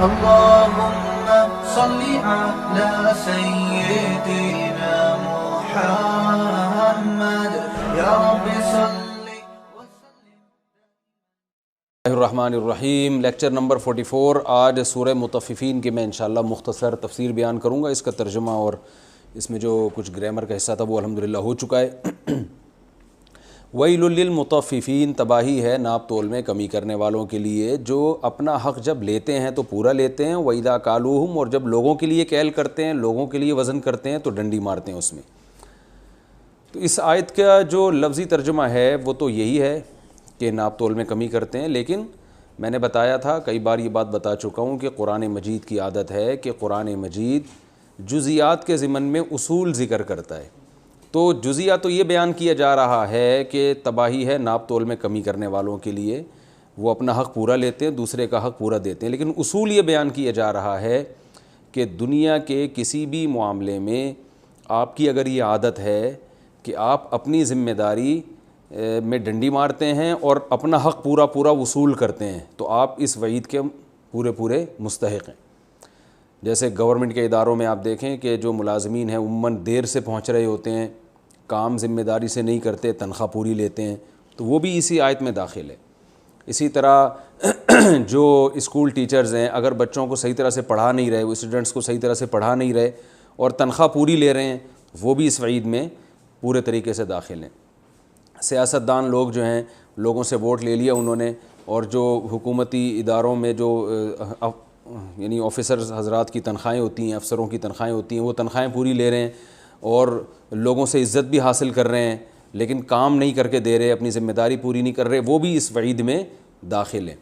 اللهم صل على سيدنا محمد یا رب صل الرحمن الرحیم۔ Lecture number 44۔ آج سورہ مطففین کی میں انشاءاللہ مختصر تفسیر بیان کروں گا۔ اس کا ترجمہ اور اس میں جو کچھ گرامر کا حصہ تھا وہ الحمدللہ ہو چکا ہے۔ ویل للمطففین، تباہی ہے ناپ تول میں کمی کرنے والوں کے لیے، جو اپنا حق جب لیتے ہیں تو پورا لیتے ہیں، وَإِذَا كَالُوهُمْ، اور جب لوگوں کے لیے کیل کرتے ہیں، لوگوں کے لیے وزن کرتے ہیں تو ڈنڈی مارتے ہیں اس میں۔ تو اس آیت کا جو لفظی ترجمہ ہے وہ تو یہی ہے کہ ناپ تول میں کمی کرتے ہیں، لیکن میں نے بتایا تھا، کئی بار یہ بات بتا چکا ہوں کہ قرآن مجید کی عادت ہے کہ قرآن مجید جزیات کے ضمن میں اصول ذکر کرتا ہے۔ تو جزیہ تو یہ بیان کیا جا رہا ہے کہ تباہی ہے ناپ تول میں کمی کرنے والوں کے لیے، وہ اپنا حق پورا لیتے ہیں، دوسرے کا حق پورا دیتے ہیں، لیکن اصول یہ بیان کیا جا رہا ہے کہ دنیا کے کسی بھی معاملے میں آپ کی اگر یہ عادت ہے کہ آپ اپنی ذمہ داری میں ڈنڈی مارتے ہیں اور اپنا حق پورا وصول کرتے ہیں، تو آپ اس وعید کے پورے مستحق ہیں۔ جیسے گورنمنٹ کے اداروں میں آپ دیکھیں کہ جو ملازمین ہیں عموماً دیر سے پہنچ رہے ہوتے ہیں، کام ذمہ داری سے نہیں کرتے، تنخواہ پوری لیتے ہیں، تو وہ بھی اسی آیت میں داخل ہے۔ اسی طرح جو اسکول ٹیچرز ہیں، اگر بچوں کو صحیح طرح سے پڑھا نہیں رہے، وہ اسٹوڈنٹس کو صحیح طرح سے پڑھا نہیں رہے اور تنخواہ پوری لے رہے ہیں، وہ بھی اس وعید میں پورے طریقے سے داخل ہیں۔ سیاستدان لوگ جو ہیں، لوگوں سے ووٹ لے لیا انہوں نے، اور جو حکومتی اداروں میں جو یعنی آفیسرز حضرات کی تنخواہیں ہوتی ہیں، افسروں کی تنخواہیں ہوتی ہیں، وہ تنخواہیں پوری لے رہے ہیں اور لوگوں سے عزت بھی حاصل کر رہے ہیں، لیکن کام نہیں کر کے دے رہے، اپنی ذمہ داری پوری نہیں کر رہے، وہ بھی اس وعید میں داخل ہیں۔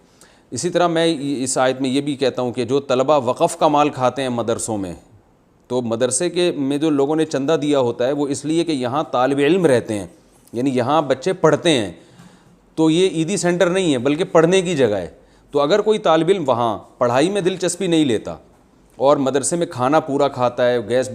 اسی طرح میں اس آیت میں یہ بھی کہتا ہوں کہ جو طلبہ وقف کا مال کھاتے ہیں مدرسوں میں، تو مدرسے کے میں جو لوگوں نے چندہ دیا ہوتا ہے وہ اس لیے کہ یہاں طالب علم رہتے ہیں، یعنی یہاں بچے پڑھتے ہیں، تو یہ عیدی سینٹر نہیں ہے بلکہ پڑھنے کی جگہ ہے۔ تو اگر کوئی طالب علم وہاں پڑھائی میں دلچسپی نہیں لیتا اور مدرسے میں کھانا پورا کھاتا ہے، گیس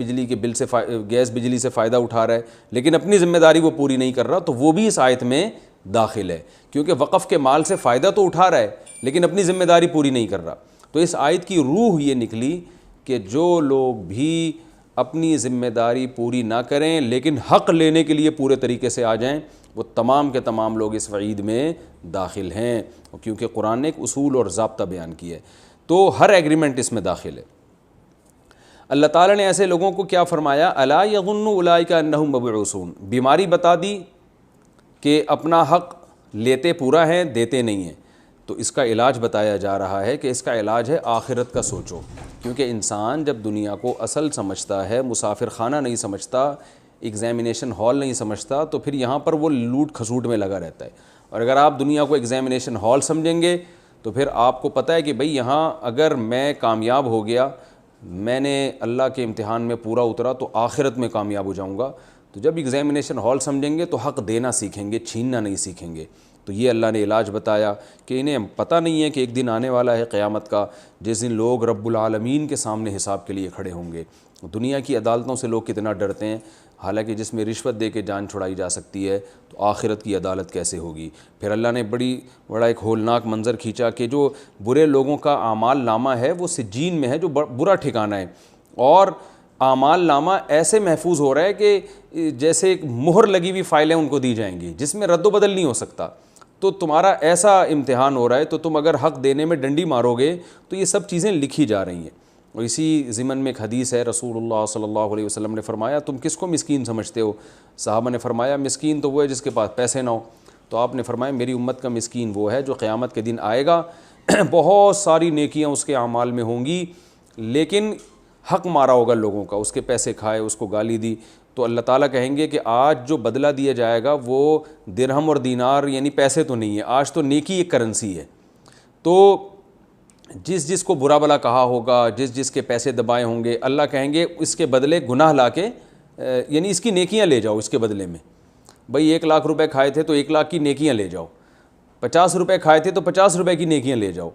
بجلی سے فائدہ اٹھا رہا ہے، لیکن اپنی ذمہ داری وہ پوری نہیں کر رہا، تو وہ بھی اس آیت میں داخل ہے، کیونکہ وقف کے مال سے فائدہ تو اٹھا رہا ہے لیکن اپنی ذمہ داری پوری نہیں کر رہا۔ تو اس آیت کی روح یہ نکلی کہ جو لوگ بھی اپنی ذمہ داری پوری نہ کریں لیکن حق لینے کے لیے پورے طریقے سے آ جائیں، وہ تمام کے تمام لوگ اس وعید میں داخل ہیں، کیونکہ قرآن نے ایک اصول اور ضابطہ بیان کیا ہے، تو ہر ایگریمنٹ اس میں داخل ہے۔ اللہ تعالیٰ نے ایسے لوگوں کو کیا فرمایا؟ الا یظن اولئک انہم مبعوثون، بیماری بتا دی کہ اپنا حق لیتے پورا ہیں، دیتے نہیں ہیں، تو اس کا علاج بتایا جا رہا ہے کہ اس کا علاج ہے آخرت کا سوچو، کیونکہ انسان جب دنیا کو اصل سمجھتا ہے، مسافر خانہ نہیں سمجھتا، ایگزامینیشن ہال نہیں سمجھتا، تو پھر یہاں پر وہ لوٹ کھسوٹ میں لگا رہتا ہے۔ اور اگر آپ دنیا کو ایگزامینیشن ہال سمجھیں گے تو پھر آپ کو پتہ ہے کہ بھئی یہاں اگر میں کامیاب ہو گیا، میں نے اللہ کے امتحان میں پورا اترا، تو آخرت میں کامیاب ہو جاؤں گا۔ تو جب ایگزامینیشن ہال سمجھیں گے تو حق دینا سیکھیں گے، چھیننا نہیں سیکھیں گے۔ تو یہ اللہ نے علاج بتایا کہ انہیں پتہ نہیں ہے کہ ایک دن آنے والا ہے قیامت کا، جس دن لوگ رب العالمین کے سامنے حساب کے لیے کھڑے ہوں گے۔ دنیا کی عدالتوں سے لوگ کتنا ڈرتے ہیں، حالانکہ جس میں رشوت دے کے جان چھڑائی جا سکتی ہے، تو آخرت کی عدالت کیسے ہوگی؟ پھر اللہ نے بڑا ایک ہولناک منظر کھینچا کہ جو برے لوگوں کا اعمال نامہ ہے وہ سجین میں ہے، جو برا ٹھکانہ ہے، اور اعمال نامہ ایسے محفوظ ہو رہا ہے کہ جیسے ایک مہر لگی ہوئی فائلیں ان کو دی جائیں گی جس میں رد و بدل نہیں ہو سکتا۔ تو تمہارا ایسا امتحان ہو رہا ہے، تو تم اگر حق دینے میں ڈنڈی مارو گے تو یہ سب چیزیں لکھی جا رہی ہیں۔ اور اسی ضمن میں ایک حدیث ہے، رسول اللہ صلی اللہ علیہ وسلم نے فرمایا تم کس کو مسکین سمجھتے ہو؟ صحابہ نے فرمایا مسکین تو وہ ہے جس کے پاس پیسے نہ ہو۔ تو آپ نے فرمایا میری امت کا مسکین وہ ہے جو قیامت کے دن آئے گا، بہت ساری نیکیاں اس کے اعمال میں ہوں گی، لیکن حق مارا ہوگا لوگوں کا، اس کے پیسے کھائے، اس کو گالی دی، تو اللہ تعالیٰ کہیں گے کہ آج جو بدلہ دیا جائے گا وہ درہم اور دینار یعنی پیسے تو نہیں ہے، آج تو نیکی ایک کرنسی ہے۔ تو جس کو برا بلا کہا ہوگا، جس کے پیسے دبائے ہوں گے، اللہ کہیں گے اس کے بدلے گناہ لا کے، یعنی اس کی نیکیاں لے جاؤ اس کے بدلے میں۔ بھئی 1,00,000 روپے کھائے تھے تو 1,00,000 کی نیکیاں لے جاؤ، 50 روپے کھائے تھے تو 50 روپے کی نیکیاں لے جاؤ،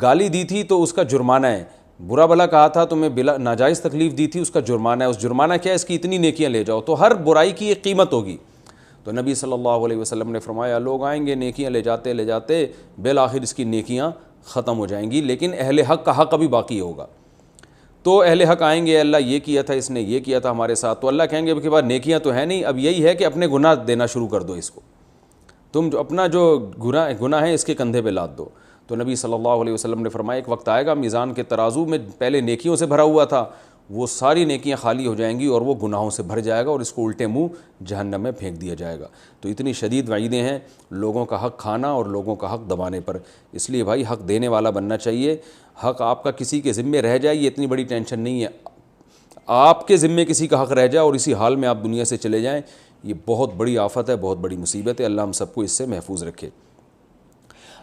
گالی دی تھی تو اس کا جرمانہ ہے، برا بلا کہا تھا تمہیں بلا ناجائز تکلیف دی تھی اس کا جرمانہ ہے، اس جرمانہ کیا ہے؟ اس کی اتنی نیکیاں لے جاؤ۔ تو ہر برائی کی ایک قیمت ہوگی۔ تو نبی صلی اللہ علیہ وسلم نے فرمایا لوگ آئیں گے نیکیاں لے جاتے بالآخر اس کی نیکیاں ختم ہو جائیں گی، لیکن اہل حق کا حق ابھی باقی ہوگا۔ تو اہل حق آئیں گے، اللہ یہ کیا تھا، اس نے یہ کیا تھا ہمارے ساتھ، تو اللہ کہیں گے اب کے بعد نیکیاں تو ہیں نہیں، اب یہی ہے کہ اپنے گناہ دینا شروع کر دو، اس کو تم جو اپنا جو گناہ ہے اس کے کندھے پہ لاد دو۔ تو نبی صلی اللہ علیہ وسلم نے فرمایا ایک وقت آئے گا میزان کے ترازو میں پہلے نیکیوں سے بھرا ہوا تھا، وہ ساری نیکیاں خالی ہو جائیں گی اور وہ گناہوں سے بھر جائے گا اور اس کو الٹے منہ جہنم میں پھینک دیا جائے گا۔ تو اتنی شدید وعیدیں ہیں لوگوں کا حق کھانا اور لوگوں کا حق دبانے پر، اس لیے بھائی حق دینے والا بننا چاہیے۔ حق آپ کا کسی کے ذمے رہ جائے یہ اتنی بڑی ٹینشن نہیں ہے، آپ کے ذمے کسی کا حق رہ جائے اور اسی حال میں آپ دنیا سے چلے جائیں، یہ بہت بڑی آفت ہے، بہت بڑی مصیبت ہے، اللہ ہم سب کو اس سے محفوظ رکھے۔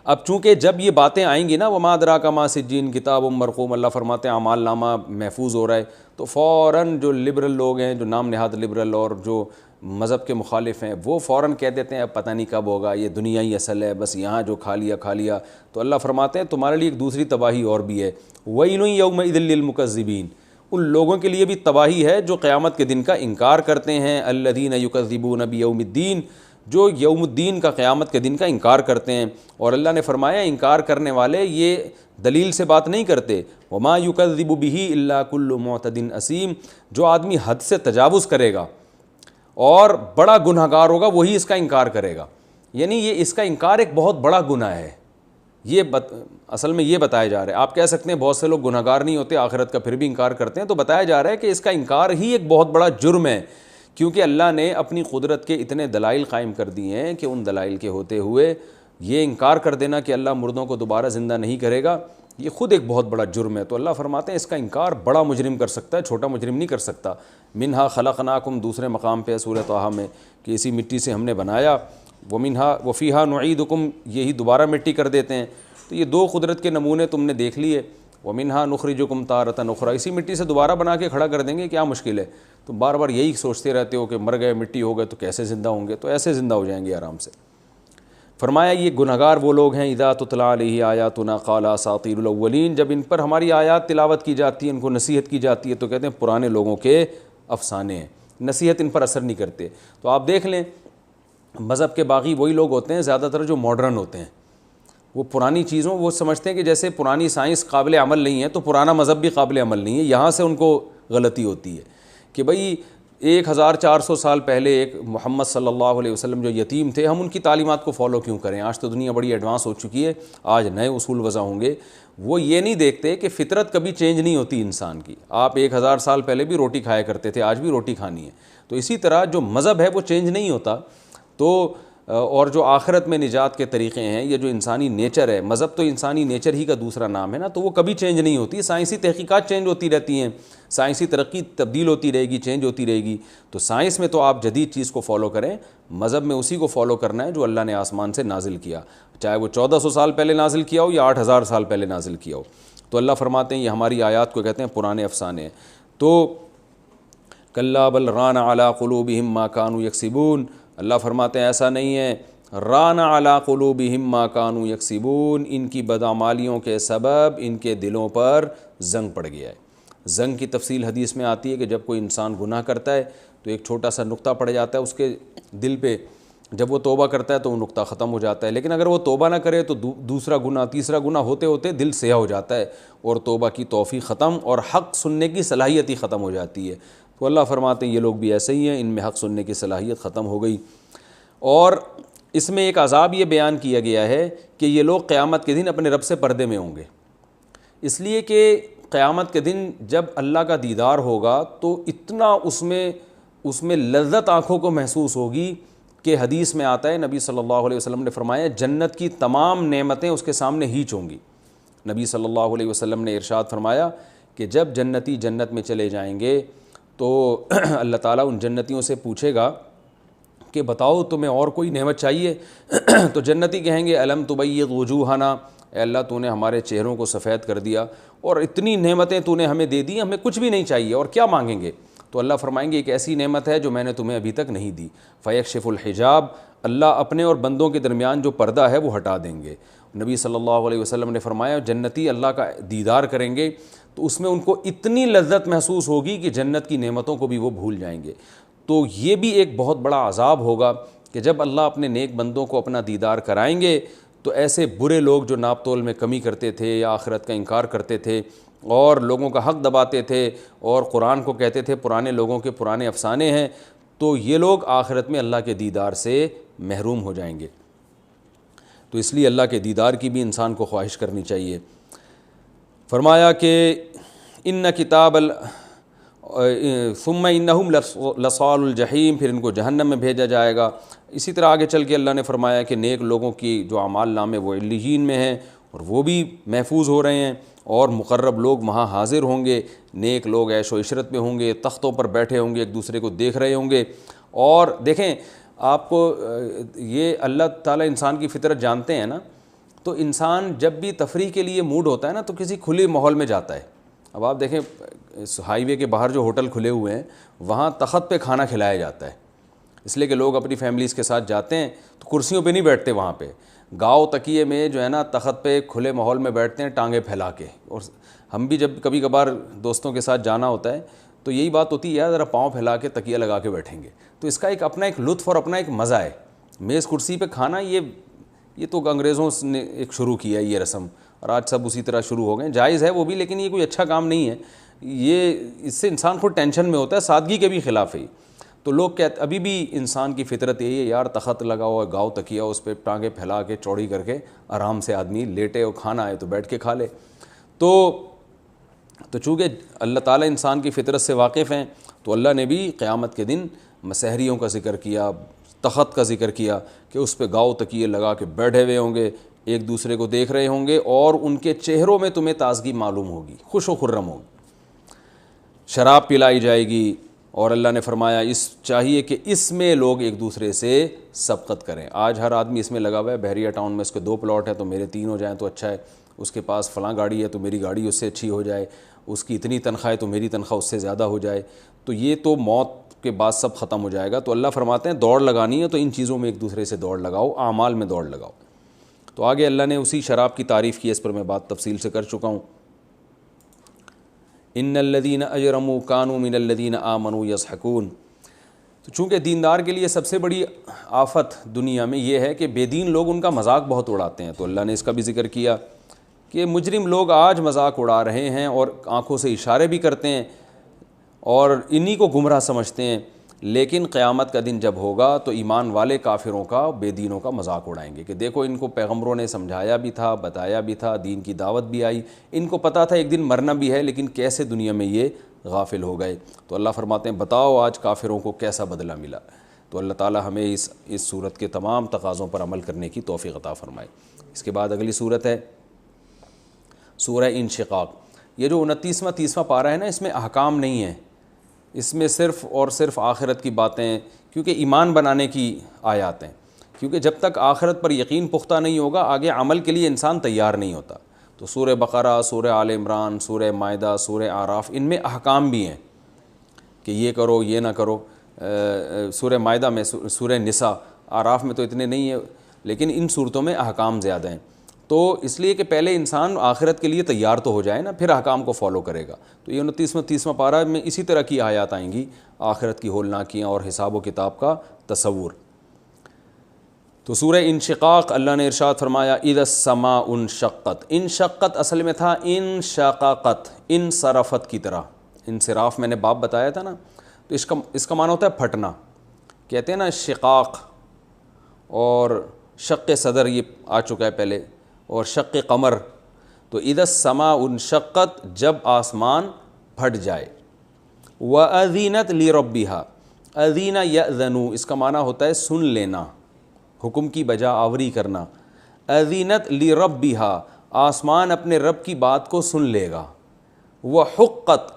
اب چونکہ جب یہ باتیں آئیں گی نا وما ادراک ما سجین کتاب مرقوم، اللہ فرماتے ہیں اعمال نامہ محفوظ ہو رہا ہے، تو فوراً جو لبرل لوگ ہیں، جو نام نہاد لبرل اور جو مذہب کے مخالف ہیں، وہ فوراً کہہ دیتے ہیں اب پتہ نہیں کب ہوگا، یہ دنیا ہی اصل ہے، بس یہاں جو کھا لیا۔ تو اللہ فرماتے ہیں تمہارے لیے ایک دوسری تباہی اور بھی ہے، وَيْلٌ يَوْمَئِذٍ لِّلْمُكَذِّبِينَ، ان لوگوں کے لیے بھی تباہی ہے جو قیامت کے دن کا انکار کرتے ہیں، الَّذِينَ يُكَذِّبُونَ بِيَوْمِ الدِّينِ، جو یوم الدین کا قیامت کے دن کا انکار کرتے ہیں۔ اور اللہ نے فرمایا انکار کرنے والے یہ دلیل سے بات نہیں کرتے، وما یکذب بہ الا کل معتد اثیم، جو آدمی حد سے تجاوز کرے گا اور بڑا گناہ گار ہوگا وہی اس کا انکار کرے گا، یعنی یہ اس کا انکار ایک بہت بڑا گناہ ہے، اصل میں یہ بتایا جا رہا ہے۔ آپ کہہ سکتے ہیں بہت سے لوگ گناہ گار نہیں ہوتے آخرت کا پھر بھی انکار کرتے ہیں، تو بتایا جا رہا ہے کہ اس کا انکار ہی ایک بہت بڑا جرم ہے، کیونکہ اللہ نے اپنی قدرت کے اتنے دلائل قائم کر دیے ہیں کہ ان دلائل کے ہوتے ہوئے یہ انکار کر دینا کہ اللہ مردوں کو دوبارہ زندہ نہیں کرے گا، یہ خود ایک بہت بڑا جرم ہے۔ تو اللہ فرماتے ہیں اس کا انکار بڑا مجرم کر سکتا ہے، چھوٹا مجرم نہیں کر سکتا۔ منہا خلقناکم دوسرے مقام پہ سورۃ طٰہٰ میں کہ اسی مٹی سے ہم نے بنایا، ومنہا وفیہا نعیدکم، یہی دوبارہ مٹی کر دیتے ہیں۔ تو یہ دو قدرت کے نمونے تم نے دیکھ لیے، ومنہا نخرجکم تارۃ اخری، اسی مٹی سے دوبارہ بنا کے کھڑا کر دیں گے، کیا مشکل ہے؟ تم بار بار یہی سوچتے رہتے ہو کہ مر گئے مٹی ہو گئے تو کیسے زندہ ہوں گے، تو ایسے زندہ ہو جائیں گے آرام سے۔ فرمایا یہ گنہگار وہ لوگ ہیں اذا تتلی علیہ آیاتنا قال اساطیر الاولین، جب ان پر ہماری آیات تلاوت کی جاتی ہے، ان کو نصیحت کی جاتی ہے تو کہتے ہیں پرانے لوگوں کے افسانے ہیں، نصیحت ان پر اثر نہیں کرتے۔ تو آپ دیکھ لیں مذہب کے باغی وہی لوگ ہوتے ہیں زیادہ تر جو ماڈرن ہوتے ہیں، وہ پرانی چیزوں وہ سمجھتے ہیں کہ جیسے پرانی سائنس قابل عمل نہیں ہے تو پرانا مذہب بھی قابل عمل نہیں ہے، یہاں سے ان کو غلطی ہوتی ہے کہ بھئی 1400 سال پہلے ایک محمد صلی اللہ علیہ وسلم جو یتیم تھے، ہم ان کی تعلیمات کو فالو کیوں کریں؟ آج تو دنیا بڑی ایڈوانس ہو چکی ہے، آج نئے اصول وضع ہوں گے۔ وہ یہ نہیں دیکھتے کہ فطرت کبھی چینج نہیں ہوتی انسان کی، آپ 1000 سال پہلے بھی روٹی کھایا کرتے تھے، آج بھی روٹی کھانی ہے، تو اسی طرح جو مذہب ہے وہ چینج نہیں ہوتا۔ تو اور جو آخرت میں نجات کے طریقے ہیں، یہ جو انسانی نیچر ہے، مذہب تو انسانی نیچر ہی کا دوسرا نام ہے نا، تو وہ کبھی چینج نہیں ہوتی، سائنسی تحقیقات چینج ہوتی رہتی ہیں، سائنسی ترقی تبدیل ہوتی رہے گی، چینج ہوتی رہے گی۔ تو سائنس میں تو آپ جدید چیز کو فالو کریں، مذہب میں اسی کو فالو کرنا ہے جو اللہ نے آسمان سے نازل کیا، چاہے وہ 1400 سال پہلے نازل کیا ہو یا 8000 سال پہلے نازل کیا ہو۔ تو اللہ فرماتے ہیں یہ ہماری آیات کو کہتے ہیں پرانے افسانے ہیں۔ تو کلا بل ران علی قلوبہم ما کانوا یکسبون، اللہ فرماتے ہیں ایسا نہیں ہے، ران علی قلوبہم ما کانوا یکسبون، ان کی بدعمالیوں کے سبب ان کے دلوں پر زنگ پڑ گیا ہے۔ زنگ کی تفصیل حدیث میں آتی ہے کہ جب کوئی انسان گناہ کرتا ہے تو ایک چھوٹا سا نقطہ پڑ جاتا ہے اس کے دل پہ، جب وہ توبہ کرتا ہے تو وہ نقطہ ختم ہو جاتا ہے، لیکن اگر وہ توبہ نہ کرے تو دوسرا گناہ تیسرا گناہ ہوتے ہوتے دل سیاہ ہو جاتا ہے اور توبہ کی توفیق ختم اور حق سننے کی صلاحیت ہی ختم ہو جاتی ہے۔ تو اللہ فرماتے ہیں یہ لوگ بھی ایسے ہی ہیں، ان میں حق سننے کی صلاحیت ختم ہو گئی۔ اور اس میں ایک عذاب یہ بیان کیا گیا ہے کہ یہ لوگ قیامت کے دن اپنے رب سے پردے میں ہوں گے، اس لیے کہ قیامت کے دن جب اللہ کا دیدار ہوگا تو اتنا اس میں لذت آنکھوں کو محسوس ہوگی کہ حدیث میں آتا ہے، نبی صلی اللہ علیہ وسلم نے فرمایا جنت کی تمام نعمتیں اس کے سامنے ہیچ ہوں گی۔ نبی صلی اللہ علیہ وسلم نے ارشاد فرمایا کہ جب جنتی جنت میں چلے جائیں گے تو اللہ تعالیٰ ان جنتیوں سے پوچھے گا کہ بتاؤ تمہیں اور کوئی نعمت چاہیے؟ تو جنتی کہیں گے الم تبیض وجوہنا، اے اللہ تو نے ہمارے چہروں کو سفید کر دیا اور اتنی نعمتیں تو نے ہمیں دے دی، ہمیں کچھ بھی نہیں چاہیے، اور کیا مانگیں گے؟ تو اللہ فرمائیں گے ایک ایسی نعمت ہے جو میں نے تمہیں ابھی تک نہیں دی، فیکشف الحجاب، اللہ اپنے اور بندوں کے درمیان جو پردہ ہے وہ ہٹا دیں گے۔ نبی صلی اللہ علیہ وسلم نے فرمایا جنتی اللہ کا دیدار کریں گے تو اس میں ان کو اتنی لذت محسوس ہوگی کہ جنت کی نعمتوں کو بھی وہ بھول جائیں گے۔ تو یہ بھی ایک بہت بڑا عذاب ہوگا کہ جب اللہ اپنے نیک بندوں کو اپنا دیدار کرائیں گے تو ایسے برے لوگ جو ناپ تول میں کمی کرتے تھے یا آخرت کا انکار کرتے تھے اور لوگوں کا حق دباتے تھے اور قرآن کو کہتے تھے پرانے لوگوں کے پرانے افسانے ہیں، تو یہ لوگ آخرت میں اللہ کے دیدار سے محروم ہو جائیں گے۔ تو اس لیے اللہ کے دیدار کی بھی انسان کو خواہش کرنی چاہیے۔ فرمایا کہ ان کتاب ثم انہم لصال الجحیم، پھر ان کو جہنم میں بھیجا جائے گا۔ اسی طرح آگے چل کے اللہ نے فرمایا کہ نیک لوگوں کی جو اعمال نامے وہ علیین میں ہیں اور وہ بھی محفوظ ہو رہے ہیں، اور مقرب لوگ وہاں حاضر ہوں گے، نیک لوگ عیش و عشرت میں ہوں گے، تختوں پر بیٹھے ہوں گے، ایک دوسرے کو دیکھ رہے ہوں گے۔ اور دیکھیں آپ کو یہ اللہ تعالیٰ انسان کی فطرت جانتے ہیں نا، تو انسان جب بھی تفریح کے لیے موڈ ہوتا ہے نا تو کسی کھلے ماحول میں جاتا ہے۔ اب آپ دیکھیں ہائی وے کے باہر جو ہوٹل کھلے ہوئے ہیں وہاں تخت پہ کھانا کھلایا جاتا ہے، اس لیے کہ لوگ اپنی فیملیز کے ساتھ جاتے ہیں تو کرسیوں پہ نہیں بیٹھتے، وہاں پہ گاؤ تکیے میں جو ہے نا تخت پہ کھلے ماحول میں بیٹھتے ہیں ٹانگیں پھیلا کے۔ اور ہم بھی جب کبھی کبھار دوستوں کے ساتھ جانا ہوتا ہے تو یہی بات ہوتی ہے، یار ذرا پاؤں پھیلا کے تکیہ لگا کے بیٹھیں گے، تو اس کا اپنا ایک لطف اور اپنا ایک مزہ ہے۔ میز کرسی پہ کھانا یہ تو انگریزوں نے ایک شروع کیا ہے یہ رسم، اور آج سب اسی طرح شروع ہو گئے۔ جائز ہے وہ بھی، لیکن یہ کوئی اچھا کام نہیں ہے، یہ اس سے انسان خود ٹینشن میں ہوتا ہے، سادگی کے بھی خلاف ہے۔ تو لوگ کہتے ابھی بھی انسان کی فطرت یہی ہے، یار تخت لگا ہوا ہے، گاؤ تکیہ اس پہ ٹانگیں پھیلا کے چوڑی کر کے آرام سے آدمی لیٹے، اور کھانا ہے تو بیٹھ کے کھا لے۔ تو چونکہ اللہ تعالیٰ انسان کی فطرت سے واقف ہیں، تو اللہ نے بھی قیامت کے دن مسحریوں کا ذکر کیا، تخت کا ذکر کیا کہ اس پہ گاؤ تکیے لگا کے بیٹھے ہوئے ہوں گے، ایک دوسرے کو دیکھ رہے ہوں گے، اور ان کے چہروں میں تمہیں تازگی معلوم ہوگی، خوش و خرم ہوگی۔ شراب پلائی جائے گی، اور اللہ نے فرمایا اس چاہیے کہ اس میں لوگ ایک دوسرے سے سبقت کریں۔ آج ہر آدمی اس میں لگا ہوا ہے، بحریہ ٹاؤن میں اس کے 2 پلاٹ ہیں تو میرے 3 ہو جائیں تو اچھا ہے، اس کے پاس فلاں گاڑی ہے تو میری گاڑی اس سے اچھی ہو جائے، اس کی اتنی تنخواہ ہے تو میری تنخواہ اس سے زیادہ ہو جائے، تو یہ تو موت کے بعد سب ختم ہو جائے گا۔ تو اللہ فرماتے ہیں دوڑ لگانی ہے تو ان چیزوں میں ایک دوسرے سے دوڑ لگاؤ، اعمال میں دوڑ لگاؤ۔ تو آگے اللہ نے اسی شراب کی تعریف کی، اس پر میں بات تفصیل سے کر چکا ہوں۔ ان الذین اجرموا کانوا من الذین آمنوا یضحکون۔ تو چونکہ دیندار کے لیے سب سے بڑی آفت دنیا میں یہ ہے کہ بے دین لوگ ان کا مذاق بہت اڑاتے ہیں، تو اللہ نے اس کا بھی ذکر کیا کہ مجرم لوگ آج مذاق اڑا رہے ہیں اور آنکھوں سے اشارے بھی کرتے ہیں اور انہی کو گمراہ سمجھتے ہیں، لیکن قیامت کا دن جب ہوگا تو ایمان والے کافروں کا، بے دینوں کا مذاق اڑائیں گے کہ دیکھو ان کو پیغمبروں نے سمجھایا بھی تھا، بتایا بھی تھا، دین کی دعوت بھی آئی، ان کو پتہ تھا ایک دن مرنا بھی ہے، لیکن کیسے دنیا میں یہ غافل ہو گئے۔ تو اللہ فرماتے ہیں بتاؤ آج کافروں کو کیسا بدلہ ملا۔ تو اللہ تعالی ہمیں اس صورت کے تمام تقاضوں پر عمل کرنے کی توفیق عطا فرمائے۔ اس کے بعد اگلی صورت ہے سورہ انشقاق۔ یہ جو 29واں 30واں پارہ ہے نا، اس میں احکام نہیں ہے، اس میں صرف اور صرف آخرت کی باتیں، کیونکہ ایمان بنانے کی آیات ہیں، کیونکہ جب تک آخرت پر یقین پختہ نہیں ہوگا آگے عمل کے لیے انسان تیار نہیں ہوتا۔ تو سورہ بقرہ، سورہ آل عمران، سورہ مائدہ، سورہ اعراف، ان میں احکام بھی ہیں کہ یہ کرو یہ نہ کرو۔ سورہ مائدہ میں، سورہ نساء، اعراف میں تو اتنے نہیں ہیں، لیکن ان صورتوں میں احکام زیادہ ہیں۔ تو اس لیے کہ پہلے انسان آخرت کے لیے تیار تو ہو جائے نا، پھر احکام کو فالو کرے گا۔ تو یہ 29واں 30واں پارہ میں اسی طرح کی آیات آئیں گی، آخرت کی ہولناکیاں اور حساب و کتاب کا تصور۔ تو سورہ انشقاق اللہ نے ارشاد فرمایا اذا السماء انشقت۔ انشقت اصل میں تھا انشقاقت، انصرفت کی طرح، انصراف میں نے باب بتایا تھا نا، تو اس کا معنی ہوتا ہے پھٹنا، کہتے ہیں نا شقاق، اور شق صدر یہ آ چکا ہے پہلے، اور شق قمر۔ تو اذا السماء انشقت، جب آسمان پھٹ جائے۔ وَأَذِنَتْ لِرَبِّهَا، اذین یأذن، اس کا معنی ہوتا ہے سن لینا، حکم کی بجا آوری کرنا۔ اذینت لِرَبِّهَا، آسمان اپنے رب کی بات کو سن لے گا۔ وحقت،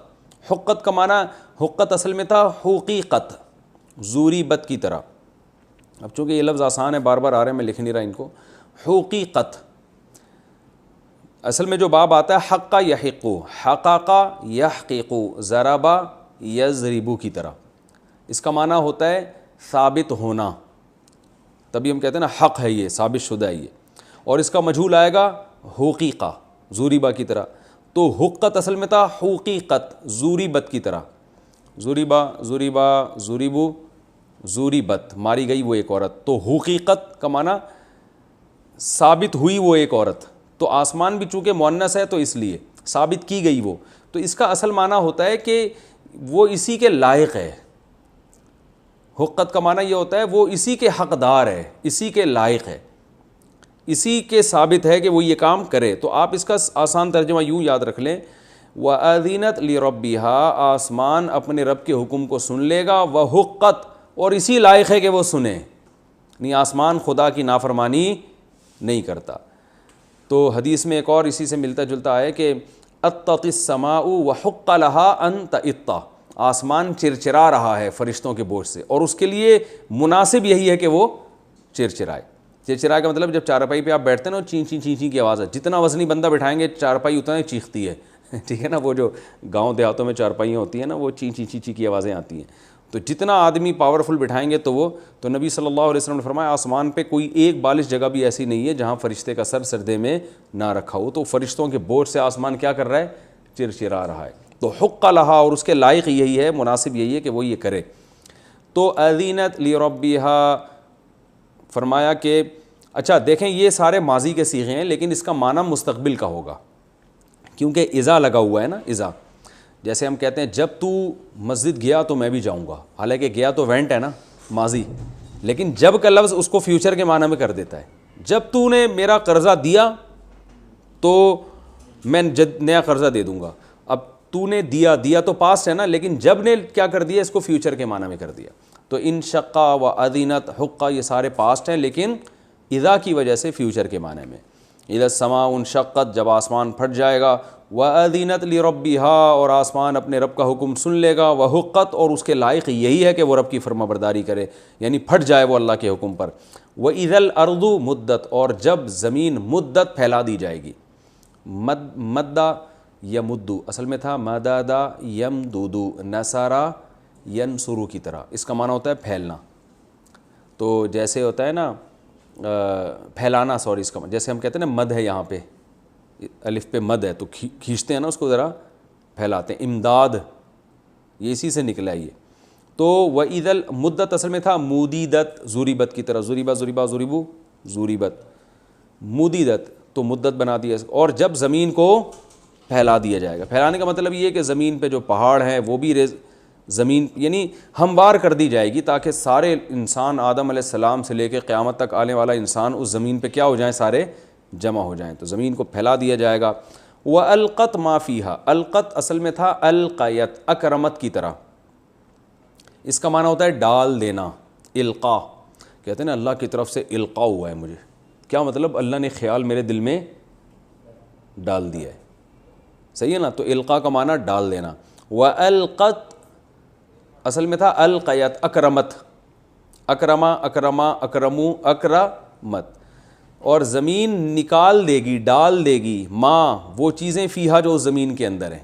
حقت کا معنی، حقت اصل میں تھا حقیقت، زوری بت کی طرح۔ اب چونکہ یہ لفظ آسان ہے بار بار آ رہے ہیں، میں لکھ نہیں رہا ان کو۔ حقیقت اصل میں جو باب آتا ہے حق یحقو، حقاقہ یحقیقو، ضربا یضربو کی طرح، اس کا معنی ہوتا ہے ثابت ہونا، تبھی ہم کہتے ہیں نا حق ہے یہ، ثابت شدہ ہے یہ۔ اور اس کا مجہول آئے گا حقیقہ، زوریبا کی طرح۔ تو حقت اصل میں تھا حقیقت، زوریبت کی طرح، زوریبا، زوریبا، زوریبو، زوریبت، ماری گئی وہ ایک عورت۔ تو حقیقت کا معنی ثابت ہوئی وہ ایک عورت، تو آسمان بھی چونکہ مؤنث ہے تو اس لیے ثابت کی گئی وہ، تو اس کا اصل معنی ہوتا ہے کہ وہ اسی کے لائق ہے. حقت کا معنی یہ ہوتا ہے وہ اسی کے حقدار ہے، اسی کے لائق ہے، اسی کے ثابت ہے کہ وہ یہ کام کرے. تو آپ اس کا آسان ترجمہ یوں یاد رکھ لیں، وَأَذِنَتْ لِرَبِّهَا، آسمان اپنے رب کے حکم کو سن لے گا، وَحُقَّتْ، اور اسی لائق ہے کہ وہ سنے، نہیں آسمان خدا کی نافرمانی نہیں کرتا. تو حدیث میں ایک اور اسی سے ملتا جلتا ہے کہ اطت السماء وحق لها ان تئط، آسمان چرچرا رہا ہے فرشتوں کے بوجھ سے، اور اس کے لیے مناسب یہی ہے کہ وہ چرچرائے. چرچرائے کا مطلب جب چارپائی پہ آپ بیٹھتے ہیں نا چین چین چین چین کی آواز ہے، جتنا وزنی بندہ بٹھائیں گے چارپائی اتنا ہی چیختی ہے ٹھیک ہے نا. وہ جو گاؤں دیہاتوں میں چارپائیاں ہوتی ہیں نا وہ چین چین چین چین کی آوازیں آتی ہیں، تو جتنا آدمی پاورفل بٹھائیں گے تو نبی صلی اللہ علیہ وسلم نے فرمایا آسمان پہ کوئی ایک بالش جگہ بھی ایسی نہیں ہے جہاں فرشتے کا سر سردے میں نہ رکھا ہو. تو فرشتوں کے بوجھ سے آسمان کیا کر رہا ہے؟ چرچرا رہا ہے. تو حق لہا، اور اس کے لائق یہی ہے، مناسب یہی ہے کہ وہ یہ کرے. تو اذینت لربھا، فرمایا کہ اچھا دیکھیں یہ سارے ماضی کے صیغے ہیں لیکن اس کا معنی مستقبل کا ہوگا کیونکہ اذا لگا ہوا ہے نا. اذا جیسے ہم کہتے ہیں جب تو مسجد گیا تو میں بھی جاؤں گا، حالانکہ گیا تو وینٹ ہے نا ماضی، لیکن جب کا لفظ اس کو فیوچر کے معنی میں کر دیتا ہے. جب تو نے میرا قرضہ دیا تو میں نیا قرضہ دے دوں گا. اب تو نے دیا تو پاسٹ ہے نا، لیکن جب نے کیا کر دیا اس کو فیوچر کے معنی میں کر دیا. تو انشقا و اذینت حقا یہ سارے پاسٹ ہیں لیکن اذا کی وجہ سے فیوچر کے معنی میں. اذا السماء انشقت، جب آسمان پھٹ جائے گا، وَأَذِنَتْ لِرَبِّهَا، اور آسمان اپنے رب کا حکم سن لے گا، وَحُقَّتْ، اور اس کے لائق یہی ہے کہ وہ رب کی فرما برداری کرے، یعنی پھٹ جائے وہ اللہ کے حکم پر. وَإِذَا الْأَرْضُ مُدَّتْ، اور جب زمین مدت پھیلا دی جائے گی. مدہ یمدو اصل میں تھا مدادا یمدودو، نصارا ینصرو کی طرح، اس کا معنی ہوتا ہے پھیلنا. تو جیسے ہوتا ہے نا پھیلانا، سوری اس کا جیسے ہم کہتے ہیں نا مد ہے یہاں پہ الف پہ مد ہے تو کھینچتے ہیں نا اس کو ذرا پھیلاتے ہیں. امداد یہ اسی سے نکلا ہے یہ. تو وَإِذَا الْمُدَّتْ اصل میں تھا مودیدت، زوریبت کی طرح، زوریبا زوریبا زوریبو زوریبت، مودیدت تو مدت بنا دیا. اور جب زمین کو پھیلا دیا جائے گا، پھیلانے کا مطلب یہ ہے کہ زمین پہ جو پہاڑ ہیں وہ بھی زمین یعنی ہموار کر دی جائے گی تاکہ سارے انسان آدم علیہ السلام سے لے کے قیامت تک آنے والا انسان اس زمین پہ کیا ہو جائیں، سارے جمع ہو جائیں. تو زمین کو پھیلا دیا جائے گا. وَأَلْقَتْ مَا فِيهَا، القت اصل میں تھا القیت، اکرمت کی طرح، اس کا معنی ہوتا ہے ڈال دینا. القا کہتے ہیں نا اللہ کی طرف سے القا ہوا ہے مجھے، کیا مطلب اللہ نے خیال میرے دل میں ڈال دیا ہے، صحیح ہے نا. تو القا کا معنی ڈال دینا. وَأَلْقَتْ اصل میں تھا القیت، اکرمت، اکرما اکرما اکرمو اکرمت، اور زمین نکال دے گی، ڈال دے گی ماں وہ چیزیں فیہا جو زمین کے اندر ہیں.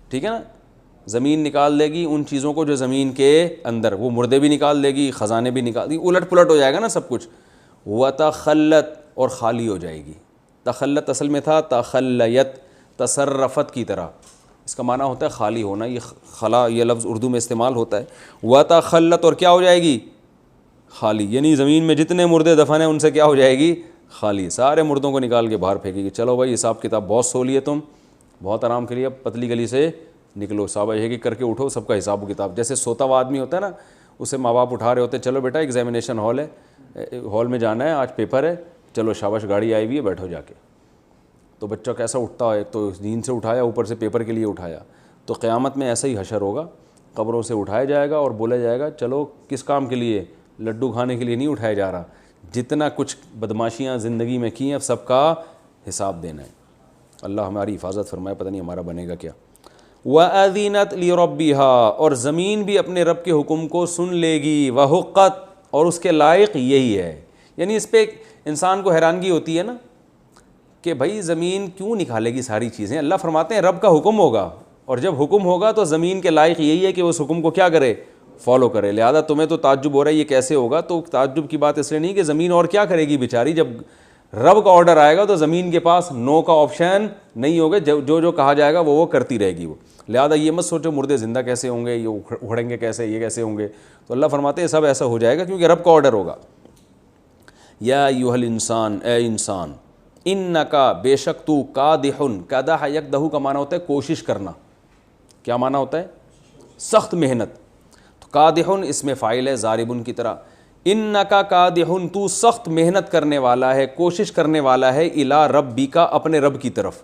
ٹھیک ہے نا، زمین نکال دے گی ان چیزوں کو جو زمین کے اندر، وہ مردے بھی نکال دے گی، خزانے بھی نکال دے گی، الٹ پلٹ ہو جائے گا نا سب کچھ. وَتَخَلَّتْ، اور خالی ہو جائے گی. تخلت اصل میں تھا تخلیت، تصرفت کی طرح، اس کا معنی ہوتا ہے خالی ہونا. یہ خلا یہ لفظ اردو میں استعمال ہوتا ہے. وَتَخَلَّتْ، اور کیا ہو جائے گی، خالی، یعنی زمین میں جتنے مردے دفن ہیں ان سے کیا ہو جائے گی، خالی. سارے مردوں کو نکال کے باہر پھینکے گی. چلو بھائی حساب کتاب بہت سو لیے تم، بہت آرام کے لیے، پتلی گلی سے نکلو، صاحب یہ کہ کر کے اٹھو سب کا حساب و کتاب. جیسے سوتا ہوا آدمی ہوتا ہے نا، اسے ماں باپ اٹھا رہے ہوتے ہیں، چلو بیٹا ایگزامینیشن ہال ہے، ہال میں جانا ہے، آج پیپر ہے، چلو شاباش گاڑی آئی ہوئی ہے، بیٹھو جا کے. تو بچہ کیسا اٹھتا ہے، تو نیند سے اٹھایا، اوپر سے پیپر کے لیے اٹھایا. تو قیامت میں ایسا ہی حشر ہوگا، قبروں سے اٹھایا جائے گا اور بولا جائے گا چلو کس کام کے لیے، لڈو کھانے کے لیے نہیں اٹھایا جا رہا، جتنا کچھ بدماشیاں زندگی میں کی ہیں سب کا حساب دینا ہے. اللہ ہماری حفاظت فرمائے، پتہ نہیں ہمارا بنے گا کیا. وَأَذِنَتْ لِرَبِّهَا، اور زمین بھی اپنے رب کے حکم کو سن لے گی. وَحُقَّتْ، اور اس کے لائق یہی ہے. یعنی اس پہ انسان کو حیرانگی ہوتی ہے نا کہ بھائی زمین کیوں نکالے گی ساری چیزیں. اللہ فرماتے ہیں رب کا حکم ہوگا، اور جب حکم ہوگا تو زمین کے لائق یہی ہے کہ اس حکم کو کیا کرے، فالو کرے. لہذا تمہیں تو تعجب ہو رہا ہے یہ کیسے ہوگا، تو تعجب کی بات اس لیے نہیں کہ زمین اور کیا کرے گی بیچاری، جب رب کا آرڈر آئے گا تو زمین کے پاس نو کا آپشن نہیں ہوگا، جو کہا جائے گا وہ کرتی رہے گی وہ. لہذا یہ مت سوچو مردے زندہ کیسے ہوں گے، یہ اکھڑیں گے کیسے، یہ کیسے ہوں گے. تو اللہ فرماتے ہیں سب ایسا ہو جائے گا کیونکہ رب کا آرڈر ہوگا. یا ایھا الانسان، اے انسان، انکا بے شک تو، کادحن، کدح یکدہ کا معنی ہوتا ہے کوشش کرنا. کیا معنی ہوتا ہے؟ سخت محنت. تو کادحن اس میں فاعل ہے ضاربن کی طرح. انکا کادحن، تو سخت محنت کرنے والا ہے، کوشش کرنے والا ہے، الی ربک، اپنے رب کی طرف.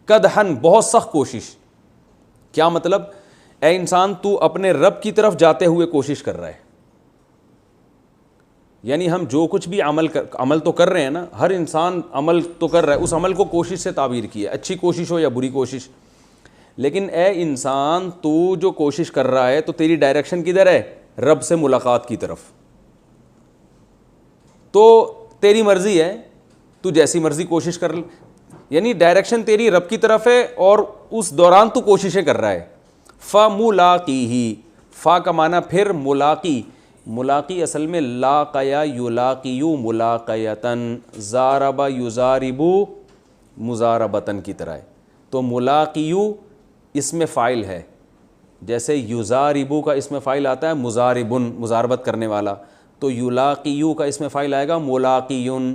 کدحن بہت سخت کوشش. کیا مطلب؟ اے انسان تو اپنے رب کی طرف جاتے ہوئے کوشش کر رہا ہے. یعنی ہم جو کچھ بھی عمل تو کر رہے ہیں نا، ہر انسان عمل تو کر رہا ہے، اس عمل کو کوشش سے تعبیر کی ہے، اچھی کوشش ہو یا بری کوشش. لیکن اے انسان تو جو کوشش کر رہا ہے تو تیری ڈائریکشن کدھر ہے؟ رب سے ملاقات کی طرف. تو تیری مرضی ہے، تو جیسی مرضی کوشش کر، یعنی ڈائریکشن تیری رب کی طرف ہے اور اس دوران تو کوششیں کر رہا ہے. فملاقیہ، فا کا معنی پھر ملاقی. ملاقی اصل میں لاقیا یلاقیو ملاقیتن، زارب یزاربو مزاربتن کی طرح ہے. تو ملاقیو اس میں فاعل ہے، جیسے یزاربو کا اس میں فاعل آتا ہے مزاربن، مزاربت کرنے والا. تو یلاقیو کا اس میں فاعل آئے گا ملاقیون،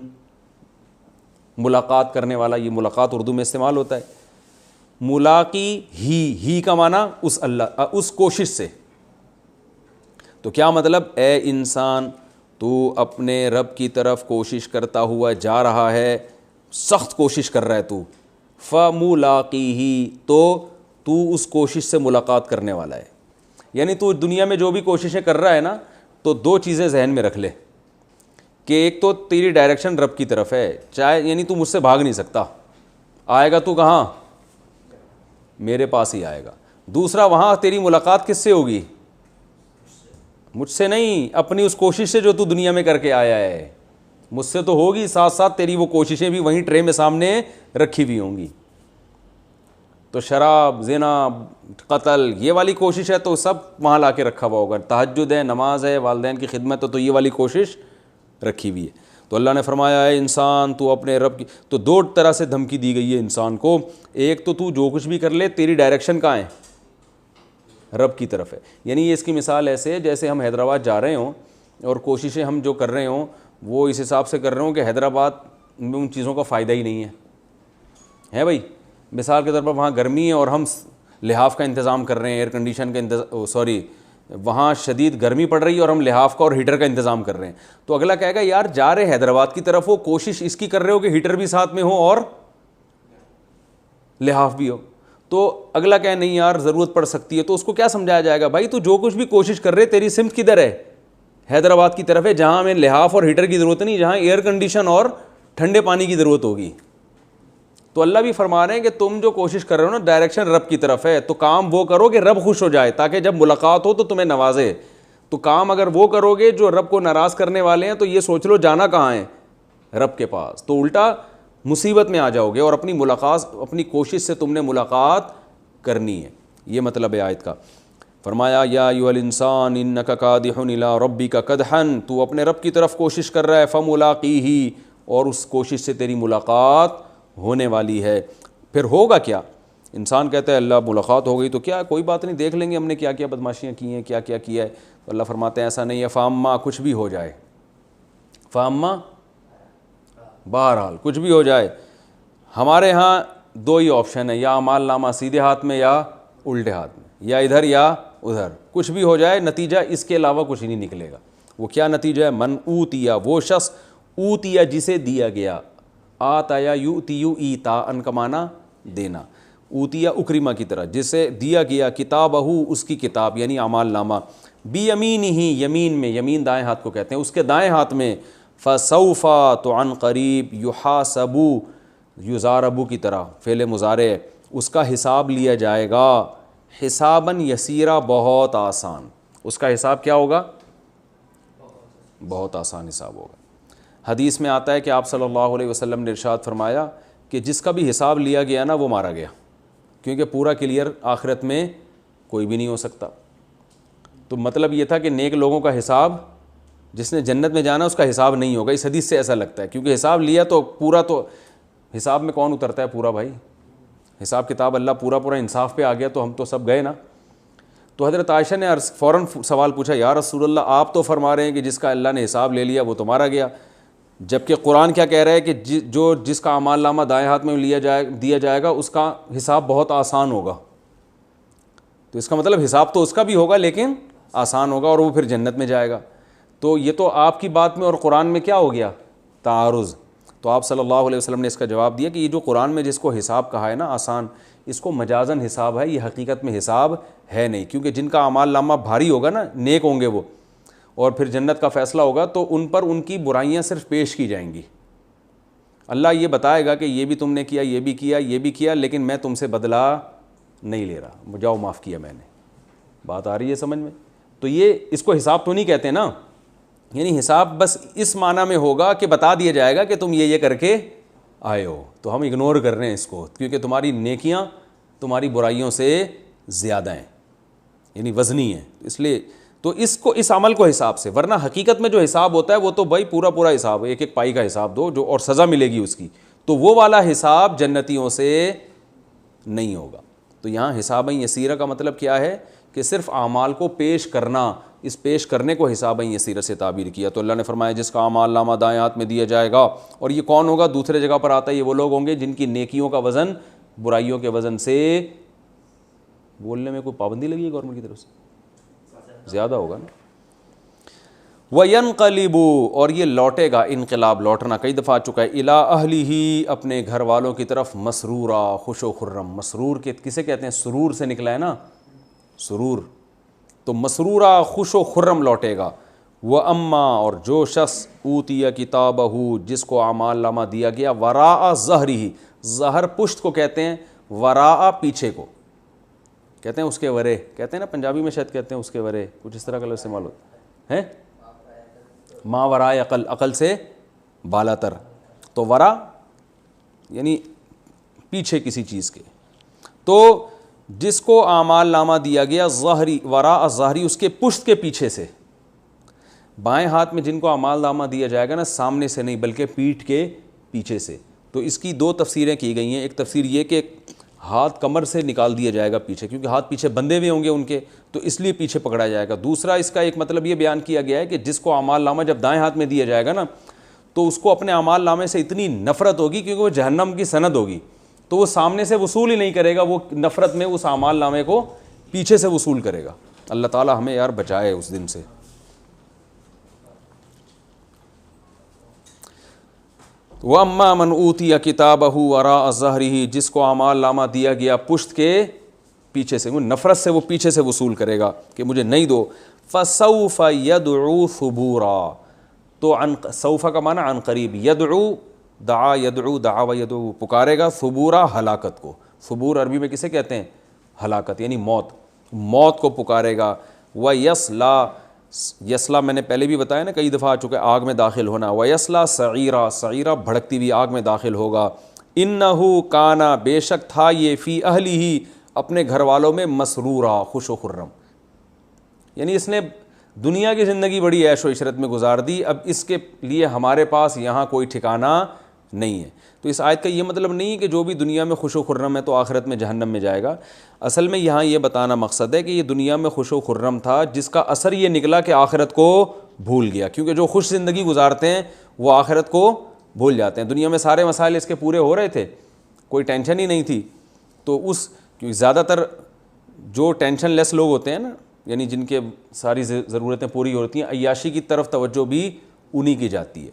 ملاقات کرنے والا. یہ ملاقات اردو میں استعمال ہوتا ہے. ملاقی ہی کا معنی اس اللہ، اس کوشش سے. تو کیا مطلب؟ اے انسان تو اپنے رب کی طرف کوشش کرتا ہوا جا رہا ہے، سخت کوشش کر رہا ہے تو. فملاقیہ، تو اس کوشش سے ملاقات کرنے والا ہے. یعنی تو دنیا میں جو بھی کوششیں کر رہا ہے نا، تو دو چیزیں ذہن میں رکھ لے کہ ایک تو تیری ڈائریکشن رب کی طرف ہے، چاہے یعنی تو مجھ سے بھاگ نہیں سکتا، آئے گا تو کہاں؟ میرے پاس ہی آئے گا. دوسرا وہاں تیری ملاقات کس سے ہوگی؟ مجھ سے نہیں، اپنی اس کوشش سے جو تو دنیا میں کر کے آیا ہے. مجھ سے تو ہوگی، ساتھ ساتھ تیری وہ کوششیں بھی وہیں ٹرے میں سامنے رکھی ہوئی ہوں گی. تو شراب، زنا، قتل، یہ والی کوشش ہے تو سب وہاں لا کے رکھا ہوا ہوگا. تہجد ہے، نماز ہے، والدین کی خدمت ہے، تو یہ والی کوشش رکھی ہوئی ہے. تو اللہ نے فرمایا ہے انسان تو اپنے رب کی. تو دو طرح سے دھمکی دی گئی ہے انسان کو. ایک تو جو کچھ بھی کر لے تیری ڈائریکشن کہاں ہے؟ رب کی طرف ہے. یعنی یہ اس کی مثال ایسے ہے جیسے ہم حیدرآباد جا رہے ہوں اور کوششیں ہم جو کر رہے ہوں وہ اس حساب سے کر رہے ہوں کہ حیدرآباد میں ان چیزوں کا فائدہ ہی نہیں ہے بھائی. مثال کے طور پر وہاں گرمی ہے اور ہم لحاف کا انتظام کر رہے ہیں، ایئر کنڈیشن کا وہاں شدید گرمی پڑ رہی ہے اور ہم لحاف کا اور ہیٹر کا انتظام کر رہے ہیں. تو اگلا کہے گا یار جا رہے حیدرآباد کی طرف ہو، کوشش اس کی کر رہے ہو کہ ہیٹر بھی ساتھ میں ہو اور لحاف بھی ہو. تو اگلا کہے نہیں یار ضرورت پڑ سکتی ہے. تو اس کو کیا سمجھایا جائے گا؟ بھائی تو جو کچھ بھی کوشش کر رہے تیری سمت کدھر ہے؟ حیدرآباد کی طرف ہے، جہاں ہمیں لحاف اور ہیٹر کی ضرورت نہیں، جہاں ایئر کنڈیشن اور ٹھنڈے پانی کی ضرورت ہوگی. تو اللہ بھی فرما رہے ہیں کہ تم جو کوشش کر رہے ہو نا ڈائریکشن رب کی طرف ہے. تو کام وہ کرو کہ رب خوش ہو جائے، تاکہ جب ملاقات ہو تو تمہیں نوازے. تو کام اگر وہ کرو گے جو رب کو ناراض کرنے والے ہیں تو یہ سوچ لو جانا کہاں ہے؟ رب کے پاس. تو الٹا مصیبت میں آ جاؤ گے اور اپنی ملاقات، اپنی کوشش سے تم نے ملاقات کرنی ہے. یہ مطلب ہے آیت کا. فرمایا یا ایھا الانسان انک کادح الی ربک کدحا، تو اپنے رب کی طرف کوشش کر رہا ہے. فملاقیہ، اور اس کوشش سے تیری ملاقات ہونے والی ہے. پھر ہوگا کیا؟ انسان کہتا ہے اللہ ملاقات ہو گئی تو کیا کوئی بات نہیں، دیکھ لیں گے ہم نے کیا کیا بدماشیاں کی ہیں، کیا کیا کیا ہے. تو اللہ فرماتے ہیں ایسا نہیں ہے. فاما، کچھ بھی ہو جائے، فاما بہرحال کچھ بھی ہو جائے. ہمارے ہاں دو ہی آپشن ہے، یا اعمال نامہ سیدھے ہاتھ میں یا الٹے ہاتھ میں، یا ادھر یا ادھر. کچھ بھی ہو جائے نتیجہ اس کے علاوہ کچھ نہیں نکلے گا. وہ کیا نتیجہ ہے؟ من اوتیا، وہ شخص، اوتیا جسے دیا گیا، آتایا یؤتیو ایتاء کا معنی دینا، اوتیا اکرمہ کی طرح، جسے دیا گیا کتابہ، اس کی کتاب یعنی اعمال نامہ، بیمینہ، یمین میں، یمین دائیں ہاتھ کو کہتے ہیں، اس کے دائیں ہاتھ میں، فسوف، تو عن قریب، یحاسب، یضارب کی طرح فعل مضارع، اس کا حساب لیا جائے گا، حساباً یسیرا، بہت آسان. اس کا حساب کیا ہوگا؟ بہت آسان حساب ہوگا. حدیث میں آتا ہے کہ آپ صلی اللہ علیہ وسلم نے ارشاد فرمایا کہ جس کا بھی حساب لیا گیا نا وہ مارا گیا، کیونکہ پورا کلیئر آخرت میں کوئی بھی نہیں ہو سکتا. تو مطلب یہ تھا کہ نیک لوگوں کا حساب، جس نے جنت میں جانا اس کا حساب نہیں ہوگا. اس حدیث سے ایسا لگتا ہے، کیونکہ حساب لیا تو پورا، تو حساب میں کون اترتا ہے پورا بھائی؟ حساب کتاب اللہ پورا انصاف پہ آ گیا تو ہم تو سب گئے نا. تو حضرت عائشہ نے فوراً سوال پوچھا، یا رسول اللہ آپ تو فرما رہے ہیں کہ جس کا اللہ نے حساب لے لیا وہ تو مارا گیا. جبکہ قرآن کیا کہہ رہا ہے کہ جس کا اعمال نامہ دائیں ہاتھ میں دیا جائے گا اس کا حساب بہت آسان ہوگا. تو اس کا مطلب حساب تو اس کا بھی ہوگا لیکن آسان ہوگا اور وہ پھر جنت میں جائے گا. تو یہ تو آپ کی بات میں اور قرآن میں کیا ہو گیا؟ تعارض. تو آپ صلی اللہ علیہ وسلم نے اس کا جواب دیا کہ یہ جو قرآن میں جس کو حساب کہا ہے نا آسان، اس کو مجازن حساب ہے، یہ حقیقت میں حساب ہے نہیں. کیونکہ جن کا اعمال نامہ بھاری ہوگا نا، نیک ہوں گے وہ، اور پھر جنت کا فیصلہ ہوگا تو ان پر ان کی برائیاں صرف پیش کی جائیں گی. اللہ یہ بتائے گا کہ یہ بھی تم نے کیا، یہ بھی کیا، یہ بھی کیا، لیکن میں تم سے بدلہ نہیں لے رہا، جاؤ معاف کیا میں نے. بات آ رہی ہے سمجھ میں؟ تو یہ اس کو حساب تو نہیں کہتے نا، یعنی حساب بس اس معنی میں ہوگا کہ بتا دیا جائے گا کہ تم یہ کر کے آئے ہو. تو ہم اگنور کر رہے ہیں اس کو، کیونکہ تمہاری نیکیاں تمہاری برائیوں سے زیادہ ہیں، یعنی وزنی ہیں. اس لیے تو اس عمل کو حساب سے، ورنہ حقیقت میں جو حساب ہوتا ہے وہ تو بھائی پورا حساب، ایک ایک پائی کا حساب دو جو اور سزا ملے گی اس کی، تو وہ والا حساب جنتیوں سے نہیں ہوگا. تو یہاں حساب یسیرہ کا مطلب کیا ہے کہ صرف اعمال کو پیش کرنا، اس پیش کرنے کو حساب یسیرہ سے تعبیر کیا. تو اللہ نے فرمایا جس کا اعمال نامہ دائیں ہاتھ میں دیا جائے گا، اور یہ کون ہوگا؟ دوسرے جگہ پر آتا ہے یہ وہ لوگ ہوں گے جن کی نیکیوں کا وزن برائیوں کے وزن سے، بولنے میں کوئی پابندی لگی ہے گورنمنٹ کی طرف سے؟ زیادہ ہوگا نا. وَيَنْقَلِبُ، اور یہ لوٹے گا، انقلاب لوٹنا کئی دفعہ آ چکا ہے، اِلَىٰ أَهْلِهِ، اپنے گھر والوں کی طرف، مسرورا، خوش و خرم. مسرور کسے کہتے ہیں؟ سرور سے نکلا ہے نا، سرور. تو مسرورا، خوش و خرم لوٹے گا. وَأَمَّا، اور جو شخص اوتیہ کتابہ، جس کو اعمال نامہ دیا گیا، وراء ظہرہ، ظہر پشت کو کہتے ہیں، وراء پیچھے کو کہتے ہیں، اس کے ورے کہتے ہیں نا، پنجابی میں شاید کہتے ہیں اس کے ورے، کچھ اس طرح کا لفظ استعمال ہوتا ہے. ما ورائے عقل، عقل سے بالا تر. تو ورا یعنی پیچھے کسی چیز کے. تو جس کو اعمال نامہ دیا گیا ظہری، وراء ظہری، اس کے پشت کے پیچھے سے. بائیں ہاتھ میں جن کو اعمال نامہ دیا جائے گا نا، سامنے سے نہیں بلکہ پیٹھ کے پیچھے سے. تو اس کی دو تفسیریں کی گئی ہیں. ایک تفسیر یہ کہ ہاتھ کمر سے نکال دیا جائے گا پیچھے، کیونکہ ہاتھ پیچھے بندھے ہوئے ہوں گے ان کے، تو اس لیے پیچھے پکڑا جائے گا. دوسرا اس کا ایک مطلب یہ بیان کیا گیا ہے کہ جس کو اعمال نامہ جب دائیں ہاتھ میں دیا جائے گا نا، تو اس کو اپنے اعمال نامے سے اتنی نفرت ہوگی کیونکہ وہ جہنم کی سند ہوگی، تو وہ سامنے سے وصول ہی نہیں کرے گا، وہ نفرت میں اس اعمال نامے کو پیچھے سے وصول کرے گا. اللہ تعالی ہمیں یار بچائے اس دن سے. وَأَمَّا مَنْ أُوتِيَ كِتَابَهُ وَرَاءَ ظَهْرِهِ، جس کو اعمال نامہ دیا گیا پشت کے پیچھے سے، وہ نفرت سے وہ پیچھے سے وصول کرے گا کہ مجھے نہیں دو. فَسَوْفَ يَدْعُو ثُبُورًا، تو سوف کا معنی عن قریب، یدعو دعا، یدعو دعا و یدعو، پکارے گا، ثبورا ہلاکت کو. ثبور عربی میں کسے کہتے ہیں؟ ہلاکت، یعنی موت، موت کو پکارے گا. وَيَصْلَىٰ، یسلا میں نے پہلے بھی بتایا نا، کئی دفعہ آ چکے، آگ میں داخل ہونا. وَيَصْلَىٰ سَعِیرًا، سعیرہ بھڑکتی ہوئی آگ میں داخل ہوگا. اِنَّهُ کَانَ، بے شک تھا یہ، فی اہلہ، اپنے گھر والوں میں، مسرورا، خوش و خرم. یعنی اس نے دنیا کی زندگی بڑی عیش و عشرت میں گزار دی، اب اس کے لیے ہمارے پاس یہاں کوئی ٹھکانہ نہیں ہے. تو اس آیت کا یہ مطلب نہیں ہے کہ جو بھی دنیا میں خوش و خرم ہے تو آخرت میں جہنم میں جائے گا. اصل میں یہاں یہ بتانا مقصد ہے کہ یہ دنیا میں خوش و خرم تھا، جس کا اثر یہ نکلا کہ آخرت کو بھول گیا. کیونکہ جو خوش زندگی گزارتے ہیں وہ آخرت کو بھول جاتے ہیں. دنیا میں سارے مسائل اس کے پورے ہو رہے تھے، کوئی ٹینشن ہی نہیں تھی. تو زیادہ تر جو ٹینشن لیس لوگ ہوتے ہیں نا، یعنی جن کے ساری ضرورتیں پوری ہوتی ہیں، عیاشی کی طرف توجہ بھی انہی کی جاتی ہے.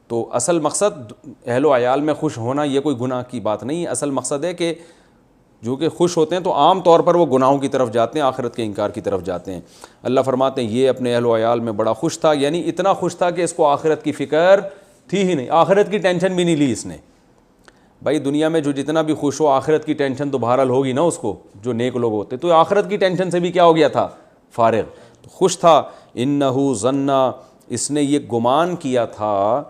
تو اصل مقصد اہل و عیال میں خوش ہونا یہ کوئی گناہ کی بات نہیں ہے. اصل مقصد ہے کہ جو کہ خوش ہوتے ہیں تو عام طور پر وہ گناہوں کی طرف جاتے ہیں، آخرت کے انکار کی طرف جاتے ہیں. اللہ فرماتے ہیں یہ اپنے اہل و عیال میں بڑا خوش تھا، یعنی اتنا خوش تھا کہ اس کو آخرت کی فکر تھی ہی نہیں، آخرت کی ٹینشن بھی نہیں لی اس نے. بھائی دنیا میں جو جتنا بھی خوش ہو، آخرت کی ٹینشن تو بہرحال ہوگی نا اس کو، جو نیک لوگ ہوتے. تو آخرت کی ٹینشن سے بھی کیا ہو گیا تھا؟ فارغ، خوش تھا. انہو ظنا، اس نے یہ گمان کیا تھا،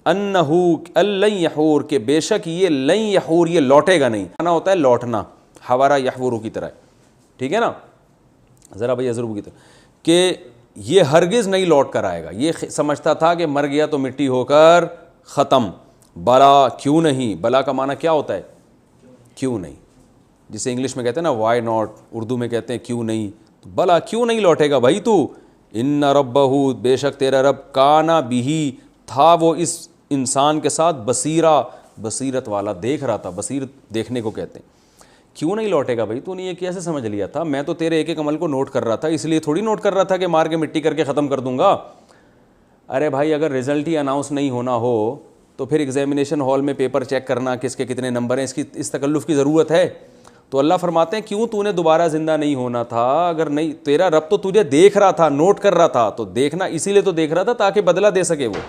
انہو لن یحور، کہ بے شک یہ لن یحور، یہ لوٹے گا نہیں. معنی ہوتا ہے لوٹنا، حورا یحورو کی طرح، ٹھیک ہے نا، ذرا بھائی ضرور کی طرح، کہ یہ ہرگز نہیں لوٹ کر آئے گا. یہ سمجھتا تھا کہ مر گیا تو مٹی ہو کر ختم. بلا، کیوں نہیں. بلا کا معنی کیا ہوتا ہے؟ کیوں نہیں، جسے انگلش میں کہتے ہیں نا وائی ناٹ، اردو میں کہتے ہیں کیوں نہیں. تو بلا، کیوں نہیں لوٹے گا بھائی تو. ان ربہ، بے شک تیرا رب، کانا بہی، تھا وہ اس انسان کے ساتھ بصیرہ، بصیرت والا، دیکھ رہا تھا، بصیر دیکھنے کو کہتے ہیں۔ کیوں نہیں لوٹے گا بھائی؟ تو نے یہ کیسے سمجھ لیا تھا؟ میں تو تیرے ایک ایک عمل کو نوٹ کر رہا تھا، اس لیے تھوڑی نوٹ کر رہا تھا کہ مار کے مٹی کر کے ختم کر دوں گا۔ ارے بھائی اگر رزلٹ ہی اناؤنس نہیں ہونا ہو تو پھر ایگزامینیشن ہال میں پیپر چیک کرنا کس کے کتنے نمبر ہیں، اس تکلف کی ضرورت ہے؟ تو اللہ فرماتے ہیں کیوں تو نے دوبارہ زندہ نہیں ہونا تھا؟ اگر نہیں، تیرا رب تو تجھے دیکھ رہا تھا، نوٹ کر رہا تھا، تو دیکھنا اسی لیے تو دیکھ رہا تھا تاکہ بدلہ دے سکے وہ۔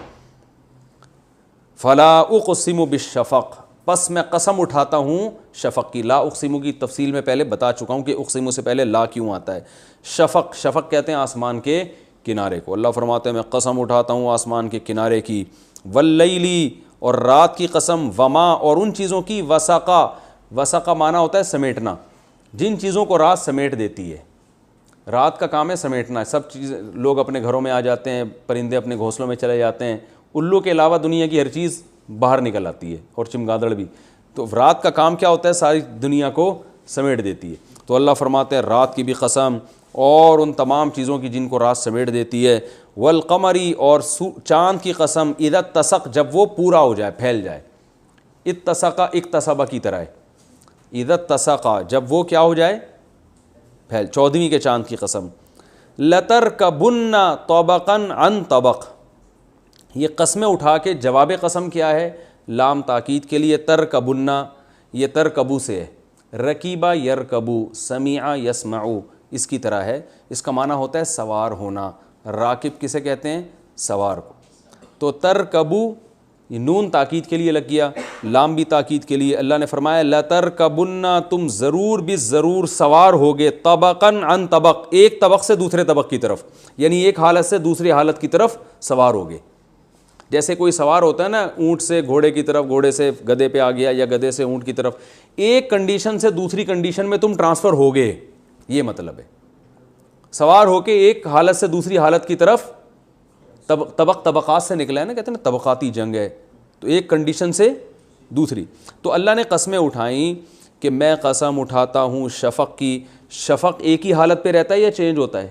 فلا اقسم بالشفق، پس میں قسم اٹھاتا ہوں شفق کی۔ لا اقسم کی تفصیل میں پہلے بتا چکا ہوں کہ اقسم سے پہلے لا کیوں آتا ہے۔ شفق، شفق کہتے ہیں آسمان کے کنارے کو۔ اللہ فرماتے ہیں میں قسم اٹھاتا ہوں آسمان کے کنارے کی، واللیلی، اور رات کی قسم، وما، اور ان چیزوں کی، وسقا، وسقا معنی ہوتا ہے سمیٹنا، جن چیزوں کو رات سمیٹ دیتی ہے۔ رات کا کام ہے سمیٹنا، سب چیز، لوگ اپنے گھروں میں آ جاتے ہیں، پرندے اپنے گھونسلوں میں چلے جاتے ہیں، الو کے علاوہ دنیا کی ہر چیز باہر نکل آتی ہے، اور چمگادڑ بھی۔ تو رات کا کام کیا ہوتا ہے؟ ساری دنیا کو سمیٹ دیتی ہے۔ تو اللہ فرماتے ہیں رات کی بھی قسم، اور ان تمام چیزوں کی جن کو رات سمیٹ دیتی ہے، والقمری، اور چاند کی قسم، اذا اتسق، جب وہ پورا ہو جائے، پھیل جائے۔ اتسق اکتسب کی طرح ہے، اذا اتسق، جب وہ کیا ہو جائے؟ پھیل۔ 14ویں کے چاند کی قسم، لترکبن طبقا عن طبق، یہ قسمیں اٹھا کے جواب قسم کیا ہے؟ لام تاکید کے لیے، ترکبن، یہ ترکبو سے ہے، رکیبہ یرکبو، سمیع یسمعو، اس کی طرح ہے۔ اس کا معنی ہوتا ہے سوار ہونا۔ راکب کسے کہتے ہیں؟ سوار کو۔ تو ترکبو، یہ نون تاکید کے لیے لگ گیا، لام بھی تاکید کے لیے۔ اللہ نے فرمایا لترکبن، تم ضرور بھی ضرور سوار ہوگے، طبقا عن طبق، ایک طبق سے دوسرے طبق کی طرف، یعنی ایک حالت سے دوسری حالت کی طرف سوار ہوگے۔ جیسے کوئی سوار ہوتا ہے نا، اونٹ سے گھوڑے کی طرف، گھوڑے سے گدھے پہ آ گیا، یا گدھے سے اونٹ کی طرف، ایک کنڈیشن سے دوسری کنڈیشن میں تم ٹرانسفر ہوگے، یہ مطلب ہے۔ سوار ہو کے ایک حالت سے دوسری حالت کی طرف، طبق طبقات سے نکلا ہے نا، کہتے ہیں نا طبقاتی جنگ ہے، تو ایک کنڈیشن سے دوسری۔ تو اللہ نے قسمیں اٹھائیں کہ میں قسم اٹھاتا ہوں شفق کی۔ شفق ایک ہی حالت پہ رہتا ہے یا چینج ہوتا ہے؟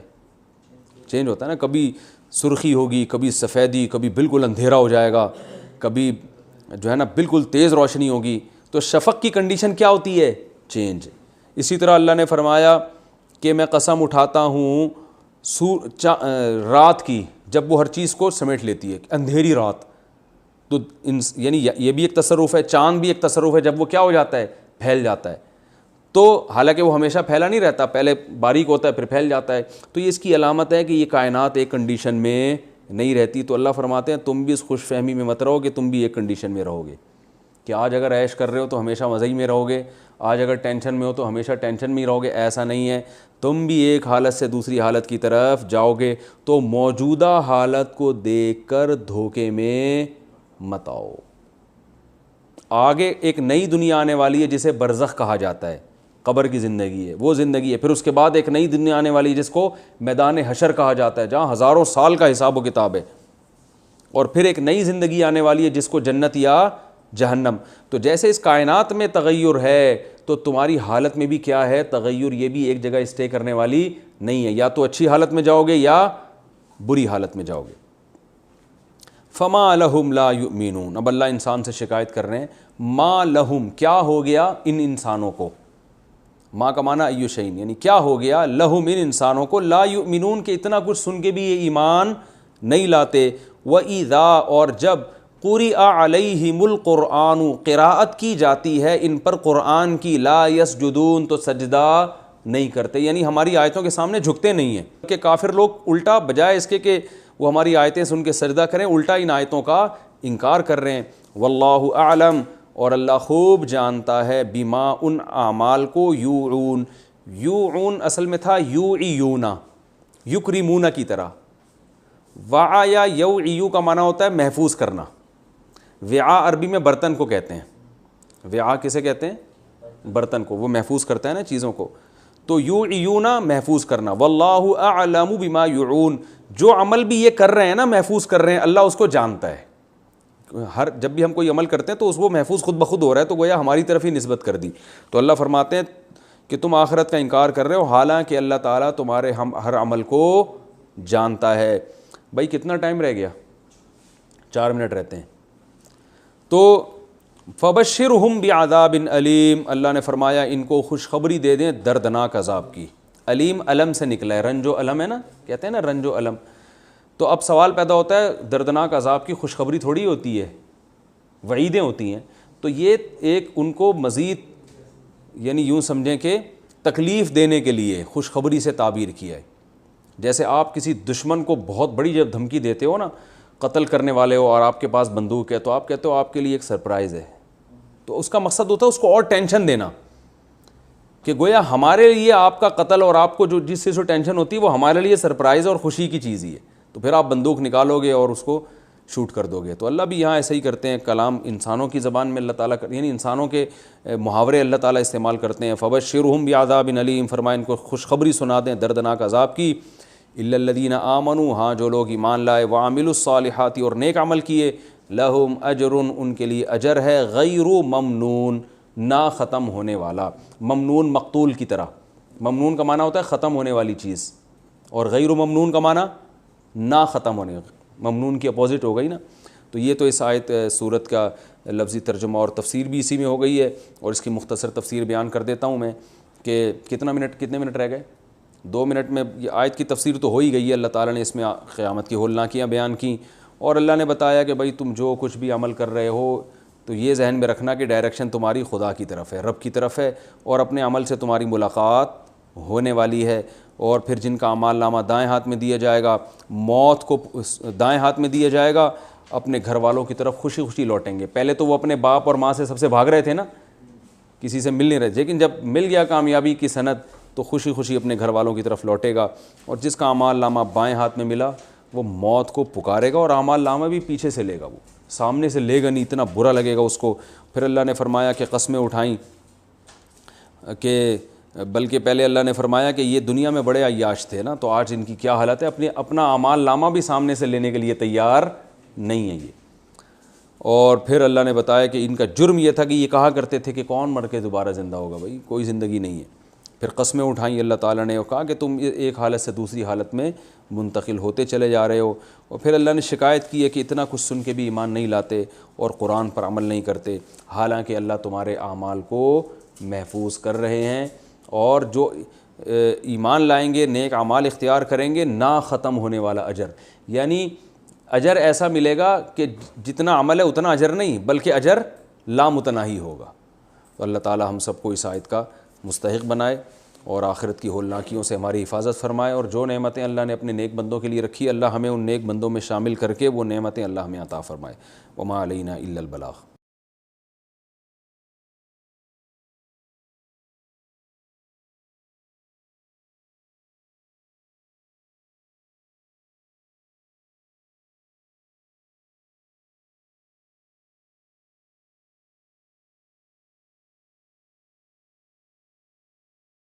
چینج ہوتا ہے نا، کبھی سرخی ہوگی، کبھی سفیدی، کبھی بالکل اندھیرا ہو جائے گا، کبھی جو ہے نا بالکل تیز روشنی ہوگی۔ تو شفق کی کنڈیشن کیا ہوتی ہے؟ چینج۔ اسی طرح اللہ نے فرمایا کہ میں قسم اٹھاتا ہوں رات کی، جب وہ ہر چیز کو سمیٹ لیتی ہے، اندھیری رات۔ تو یعنی یہ بھی ایک تصرف ہے، چاند بھی ایک تصرف ہے، جب وہ کیا ہو جاتا ہے؟ پھیل جاتا ہے۔ تو حالانکہ وہ ہمیشہ پھیلا نہیں رہتا، پہلے باریک ہوتا ہے پھر پھیل جاتا ہے۔ تو یہ اس کی علامت ہے کہ یہ کائنات ایک کنڈیشن میں نہیں رہتی۔ تو اللہ فرماتے ہیں تم بھی اس خوش فہمی میں مت رہو کہ تم بھی ایک کنڈیشن میں رہو گے، کہ آج اگر عیش کر رہے ہو تو ہمیشہ مزے ہی میں رہو گے، آج اگر ٹینشن میں ہو تو ہمیشہ ٹینشن میں ہی رہو گے۔ ایسا نہیں ہے، تم بھی ایک حالت سے دوسری حالت کی طرف جاؤ گے۔ تو موجودہ حالت کو دیکھ کر دھوکے میں مت آؤ۔ آگے ایک نئی دنیا آنے والی ہے جسے برزخ کہا جاتا ہے، قبر کی زندگی ہے، وہ زندگی ہے۔ پھر اس کے بعد ایک نئی دنیا آنے والی ہے جس کو میدان حشر کہا جاتا ہے، جہاں ہزاروں سال کا حساب و کتاب ہے۔ اور پھر ایک نئی زندگی آنے والی ہے جس کو جنت یا جہنم۔ تو جیسے اس کائنات میں تغیر ہے تو تمہاری حالت میں بھی کیا ہے؟ تغیر۔ یہ بھی ایک جگہ اسٹے کرنے والی نہیں ہے، یا تو اچھی حالت میں جاؤ گے یا بری حالت میں جاؤ گے۔ فما لہم لا یؤمنون، اب اللہ انسان سے شکایت کر رہے ہیں، ما لہم، کیا ہو گیا ان انسانوں کو؟ ما کا معنی ایو شئین، یعنی کیا ہو گیا لہم ان انسانوں کو، لا یؤمنون، کہ اتنا کچھ سن کے بھی یہ ایمان نہیں لاتے۔ وَإِذَا، اور جب قُرِئَ عَلَيْهِمُ الْقُرْآنُ، قراءت کی جاتی ہے ان پر قرآن کی، لا یسجدون، تو سجدہ نہیں کرتے، یعنی ہماری آیتوں کے سامنے جھکتے نہیں ہیں۔ کہ کافر لوگ الٹا، بجائے اس کے کہ وہ ہماری آیتیں سن کے سجدہ کریں، الٹا ان آیتوں کا انکار کر رہے ہیں۔ واللہ اعلم، اور اللہ خوب جانتا ہے، بما، ان اعمال کو، یوعون، یوعون اصل میں تھا یوعیونا، یکرمونا کی طرح۔ وعا یا یوعیو کا معنی ہوتا ہے محفوظ کرنا۔ وعا عربی میں برتن کو کہتے ہیں، وعا کسے کہتے ہیں؟ برتن کو، وہ محفوظ کرتا ہے نا چیزوں کو۔ تو یوعیونا، محفوظ کرنا۔ واللہ اعلم بما یوعون، جو عمل بھی یہ کر رہے ہیں نا، محفوظ کر رہے ہیں، اللہ اس کو جانتا ہے۔ جب بھی ہم کوئی عمل کرتے ہیں تو اس وہ محفوظ خود بخود ہو رہا ہے، تو گویا ہماری طرف ہی نسبت کر دی۔ تو اللہ فرماتے ہیں کہ تم آخرت کا انکار کر رہے ہو، حالانکہ اللہ تعالیٰ تمہارے ہر عمل کو جانتا ہے۔ بھائی کتنا ٹائم رہ گیا؟ 4 منٹ رہتے ہیں. تو فبشرہم بعذاب علیم, اللہ نے فرمایا ان کو خوشخبری دے دیں دردناک عذاب کی. علیم علم سے نکلا ہے, رنج و علم ہے نا, کہتے ہیں نا رنج و علم. تو اب سوال پیدا ہوتا ہے دردناک عذاب کی خوشخبری تھوڑی ہوتی ہے, وعیدیں ہوتی ہیں. تو یہ ایک ان کو مزید یعنی یوں سمجھیں کہ تکلیف دینے کے لیے خوشخبری سے تعبیر کیا ہے. جیسے آپ کسی دشمن کو بہت بڑی جب دھمکی دیتے ہو نا, قتل کرنے والے ہو اور آپ کے پاس بندوق ہے, تو آپ کہتے ہو آپ کے لیے ایک سرپرائز ہے. تو اس کا مقصد ہوتا ہے اس کو اور ٹینشن دینا کہ گویا ہمارے لیے آپ کا قتل اور آپ کو جو جس سے ٹینشن ہوتی ہے وہ ہمارے لیے سرپرائز اور خوشی کی چیز ہی ہے. تو پھر آپ بندوق نکالو گے اور اس کو شوٹ کر دو گے. تو اللہ بھی یہاں ایسے ہی کرتے ہیں, کلام انسانوں کی زبان میں اللہ تعالیٰ یعنی انسانوں کے محاورے اللہ تعالیٰ استعمال کرتے ہیں. فبشرہم بعذاب علیم, فرمائیں ان کو خوشخبری سنا دیں دردناک عذاب کی. الا الذین آمنوا, ہاں جو لوگ ایمان لائے, وعملوا الصالحات اور نیک عمل کیے, لہم اجر, ان کے لیے اجر ہے, غیر ممنون, نہ ختم ہونے والا. ممنون مقتول کی طرح, ممنون کا معنی ہوتا ہے ختم ہونے والی چیز, اور غیر ممنون کا معنی نہ ختم ہونے, ممنون کی اپوزٹ ہو گئی نا. تو یہ تو اس آیت سورت کا لفظی ترجمہ اور تفسیر بھی اسی میں ہو گئی ہے, اور اس کی مختصر تفسیر بیان کر دیتا ہوں میں کہ کتنے منٹ رہ گئے. 2 منٹ میں یہ آیت کی تفسیر تو ہو ہی گئی ہے. اللہ تعالیٰ نے اس میں قیامت کی ہولناکیاں بیان کی, اور اللہ نے بتایا کہ بھائی تم جو کچھ بھی عمل کر رہے ہو تو یہ ذہن میں رکھنا کہ ڈائریکشن تمہاری خدا کی طرف ہے, رب کی طرف ہے, اور اپنے عمل سے تمہاری ملاقات ہونے والی ہے. اور پھر جن کا اعمال نامہ دائیں ہاتھ میں دیا جائے گا, موت کو دائیں ہاتھ میں دیا جائے گا, اپنے گھر والوں کی طرف خوشی خوشی لوٹیں گے. پہلے تو وہ اپنے باپ اور ماں سے سب سے بھاگ رہے تھے نا, کسی سے مل نہیں رہے, لیکن جب مل گیا کامیابی کی سند تو خوشی خوشی اپنے گھر والوں کی طرف لوٹے گا. اور جس کا اعمال نامہ بائیں ہاتھ میں ملا وہ موت کو پکارے گا, اور اعمال نامہ بھی پیچھے سے لے گا, وہ سامنے سے لے گا نہیں, اتنا برا لگے گا اس کو. پھر اللہ نے فرمایا کہ قسمیں اٹھائیں کہ بلکہ پہلے اللہ نے فرمایا کہ یہ دنیا میں بڑے عیاش تھے نا, تو آج ان کی کیا حالت ہے, اپنا اعمال نامہ بھی سامنے سے لینے کے لیے تیار نہیں ہے یہ. اور پھر اللہ نے بتایا کہ ان کا جرم یہ تھا کہ یہ کہا کرتے تھے کہ کون مر کے دوبارہ زندہ ہوگا, بھائی کوئی زندگی نہیں ہے. پھر قسمیں اٹھائیں اللہ تعالیٰ نے, اور کہا کہ تم ایک حالت سے دوسری حالت میں منتقل ہوتے چلے جا رہے ہو. اور پھر اللہ نے شکایت کی ہے کہ اتنا کچھ سن کے بھی ایمان نہیں لاتے اور قرآن پر عمل نہیں کرتے, حالانکہ اللہ تمہارے اعمال کو محفوظ کر رہے ہیں. اور جو ایمان لائیں گے, نیک اعمال اختیار کریں گے, نہ ختم ہونے والا اجر, یعنی اجر ایسا ملے گا کہ جتنا عمل ہے اتنا اجر نہیں, بلکہ اجر لامتناہی ہوگا. تو اللہ تعالی ہم سب کو اس آیت کا مستحق بنائے اور آخرت کی ہولناکیوں سے ہماری حفاظت فرمائے, اور جو نعمتیں اللہ نے اپنے نیک بندوں کے لیے رکھی اللہ ہمیں ان نیک بندوں میں شامل کر کے وہ نعمتیں اللہ ہمیں عطا فرمائے. وما علینا الا البلاغ.